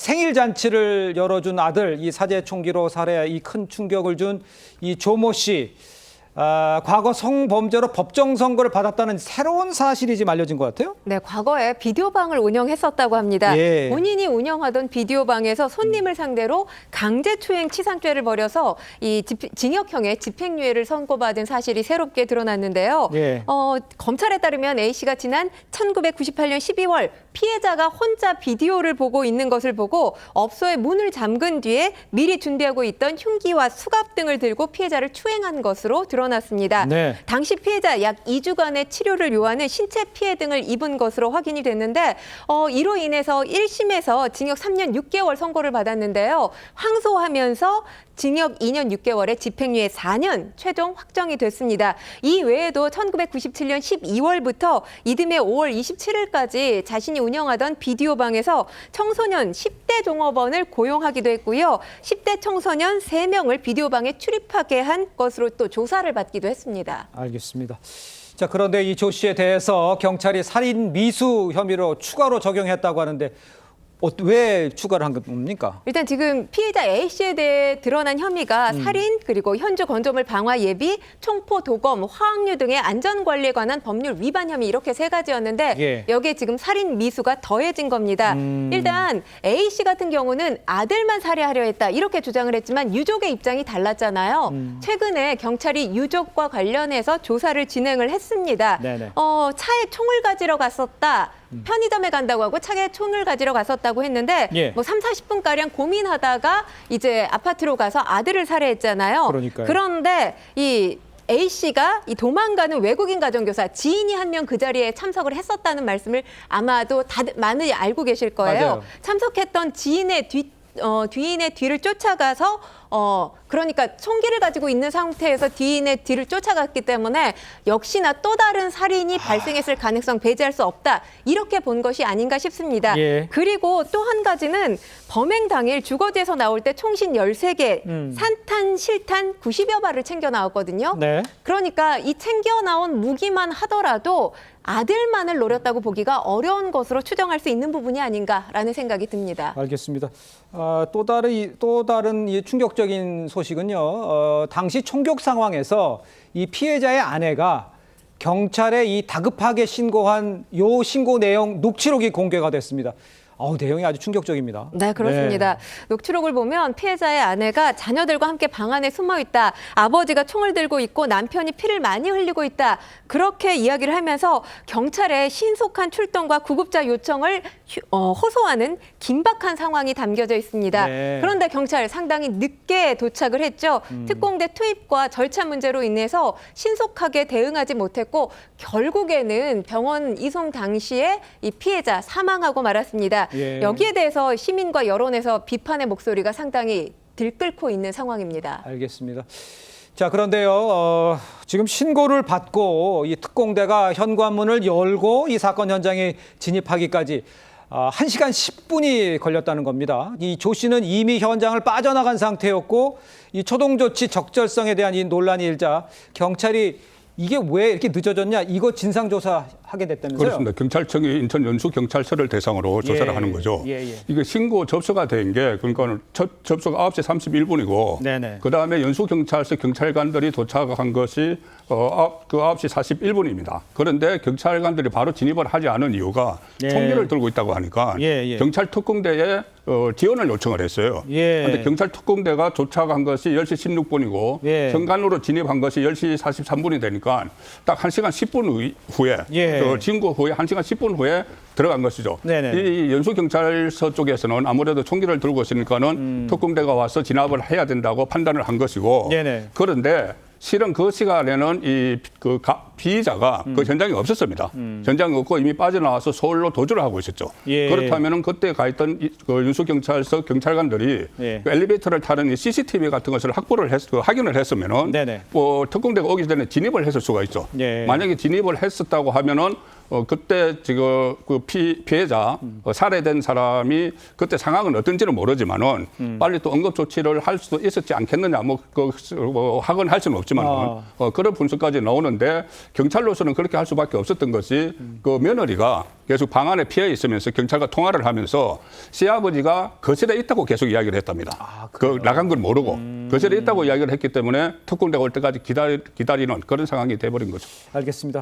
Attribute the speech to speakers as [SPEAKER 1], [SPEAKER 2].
[SPEAKER 1] 생일 잔치를 열어준 아들, 이 사제 총기로 살해에 이 큰 충격을 준 이 조모 씨. 과거 성범죄로 법정 선고를 받았다는 새로운 사실이 지금 알려진 것 같아요?
[SPEAKER 2] 네, 과거에 비디오방을 운영했었다고 합니다.
[SPEAKER 1] 예.
[SPEAKER 2] 본인이 운영하던 비디오방에서 손님을 상대로 강제추행 치상죄를 벌여서 이 징역형의 집행유예를 선고받은 사실이 새롭게 드러났는데요.
[SPEAKER 1] 예.
[SPEAKER 2] 검찰에 따르면 A씨가 지난 1998년 12월 피해자가 혼자 비디오를 보고 있는 것을 보고 업소의 문을 잠근 뒤에 미리 준비하고 있던 흉기와 수갑 등을 들고 피해자를 추행한 것으로 드러났습니다.
[SPEAKER 1] 네.
[SPEAKER 2] 당시 피해자 약 2주간의 치료를 요하는 신체 피해 등을 입은 것으로 확인이 됐는데 이로 인해서 1심에서 징역 3년 6개월 선고를 받았는데요. 항소하면서 징역 2년 6개월에 집행유예 4년 최종 확정이 됐습니다. 이 외에도 1997년 12월부터 이듬해 5월 27일까지 자신이 운영하던 비디오방에서 청소년 10대 종업원을 고용하기도 했고요. 10대 청소년 3명을 비디오방에 출입하게 한 것으로 또 조사를 받기도 했습니다.
[SPEAKER 1] 알겠습니다. 자, 그런데 이 조 씨에 대해서 경찰이 살인 미수 혐의로 추가로 적용했다고 하는데 왜 추가를 한 겁니까?
[SPEAKER 2] 일단 지금 피해자 A씨에 대해 드러난 혐의가 살인, 그리고 현주 건조물 방화 예비, 총포 도검, 화학류 등의 안전관리에 관한 법률 위반 혐의 이렇게 3가지였는데
[SPEAKER 1] 예.
[SPEAKER 2] 여기에 지금 살인 미수가 더해진 겁니다. 일단 A씨 같은 경우는 아들만 살해하려 했다 이렇게 주장을 했지만 유족의 입장이 달랐잖아요. 최근에 경찰이 유족과 관련해서 조사를 진행을 했습니다.
[SPEAKER 1] 네네.
[SPEAKER 2] 차에 총을 가지러 갔었다. 편의점에 간다고 하고 차에 총을 가지러 갔었다고 했는데
[SPEAKER 1] 예.
[SPEAKER 2] 뭐 3, 40분가량 고민하다가 이제 아파트로 가서 아들을 살해했잖아요.
[SPEAKER 1] 그러니까요.
[SPEAKER 2] 그런데 이 A씨가 이 도망가는 외국인 가정교사 지인이 한 명 그 자리에 참석을 했었다는 말씀을 아마도 많이 알고 계실 거예요.
[SPEAKER 1] 맞아요.
[SPEAKER 2] 참석했던 지인의 뒤인의 뒤를 쫓아가서 그러니까 총기를 가지고 있는 상태에서 뒤인의 뒤를 쫓아갔기 때문에 역시나 또 다른 살인이 발생했을 가능성 배제할 수 없다. 이렇게 본 것이 아닌가 싶습니다.
[SPEAKER 1] 예.
[SPEAKER 2] 그리고 또 한 가지는 범행 당일 주거지에서 나올 때 총신 13개, 산탄, 실탄 90여 발을 챙겨 나왔거든요.
[SPEAKER 1] 네.
[SPEAKER 2] 그러니까 이 챙겨 나온 무기만 하더라도 아들만을 노렸다고 보기가 어려운 것으로 추정할 수 있는 부분이 아닌가라는 생각이 듭니다.
[SPEAKER 1] 알겠습니다. 또 다른 이 충격적인 소식은요. 당시 총격 상황에서 이 피해자의 아내가 경찰에 이 다급하게 신고한 요 신고 내용 녹취록이 공개가 됐습니다. 내용이 아주 충격적입니다.
[SPEAKER 2] 네, 그렇습니다. 녹취록을 보면 피해자의 아내가 자녀들과 함께 방 안에 숨어 있다. 아버지가 총을 들고 있고 남편이 피를 많이 흘리고 있다. 그렇게 이야기를 하면서 경찰의 신속한 출동과 구급자 요청을 호소하는 긴박한 상황이 담겨져 있습니다.
[SPEAKER 1] 네.
[SPEAKER 2] 그런데 경찰 상당히 늦게 도착을 했죠. 특공대 투입과 절차 문제로 인해서 신속하게 대응하지 못했고 결국에는 병원 이송 당시에 이 피해자 사망하고 말았습니다.
[SPEAKER 1] 예.
[SPEAKER 2] 여기에 대해서 시민과 여론에서 비판의 목소리가 상당히 들끓고 있는 상황입니다.
[SPEAKER 1] 알겠습니다. 자, 그런데요. 지금 신고를 받고 이 특공대가 현관문을 열고 이 사건 현장에 진입하기까지 1시간 10분이 걸렸다는 겁니다. 이 조 씨는 이미 현장을 빠져나간 상태였고 이 초동 조치 적절성에 대한 이 논란이 일자 경찰이 이게 왜 이렇게 늦어졌냐? 이거 진상조사하게 됐다면서요?
[SPEAKER 3] 그렇습니다. 경찰청이 인천 연수경찰서를 대상으로 조사를 하는 거죠. 이게 신고 접수가 된 게 그러니까 첫 접수가 9시 31분이고
[SPEAKER 1] 네네.
[SPEAKER 3] 그다음에 연수경찰서 경찰관들이 도착한 것이 그 9시 41분입니다. 그런데 경찰관들이 바로 진입을 하지 않은 이유가
[SPEAKER 1] 예.
[SPEAKER 3] 총기를 들고 있다고 하니까 경찰 특공대에 지원을 요청을 했어요. 그런데 경찰 특공대가 도착한 것이 10시 16분이고 현관으로 진입한 것이 10시 43분이 되니까 딱 1시간 10분 후에 신고 후에 1시간 10분 후에 들어간 것이죠.
[SPEAKER 1] 네네.
[SPEAKER 3] 이 연수경찰서 쪽에서는 아무래도 총기를 들고 있으니까는 특공대가 와서 진압을 해야 된다고 판단을 한 것이고 그런데 실은 그 시간에는 피의자가 그 현장에 없었습니다. 현장에 없고 이미 빠져나와서 서울로 도주를 하고 있었죠. 그렇다면은 그때 가 있던 그 윤수경찰서 경찰관들이 그 엘리베이터를 타는 이 CCTV 같은 것을 확인을 했으면은 특공대가 오기 전에 진입을 했을 수가 있죠. 만약에 진입을 했었다고 하면은 그때 지금 그 피해자 살해된 사람이 그때 상황은 어떤지는 모르지만은 빨리 또 응급 조치를 할 수도 있었지 않겠느냐 뭐 확언할 수는 없지만은 그런 분석까지 나오는데 경찰로서는 그렇게 할 수밖에 없었던 것이 그 며느리가 계속 방 안에 피해 있으면서 경찰과 통화를 하면서 시아버지가 거실에 있다고 계속 이야기를 했답니다. 그 나간 걸 모르고 거실에 있다고 이야기를 했기 때문에 특공대가 올 때까지 기다리는 그런 상황이 돼버린 거죠.
[SPEAKER 1] 알겠습니다.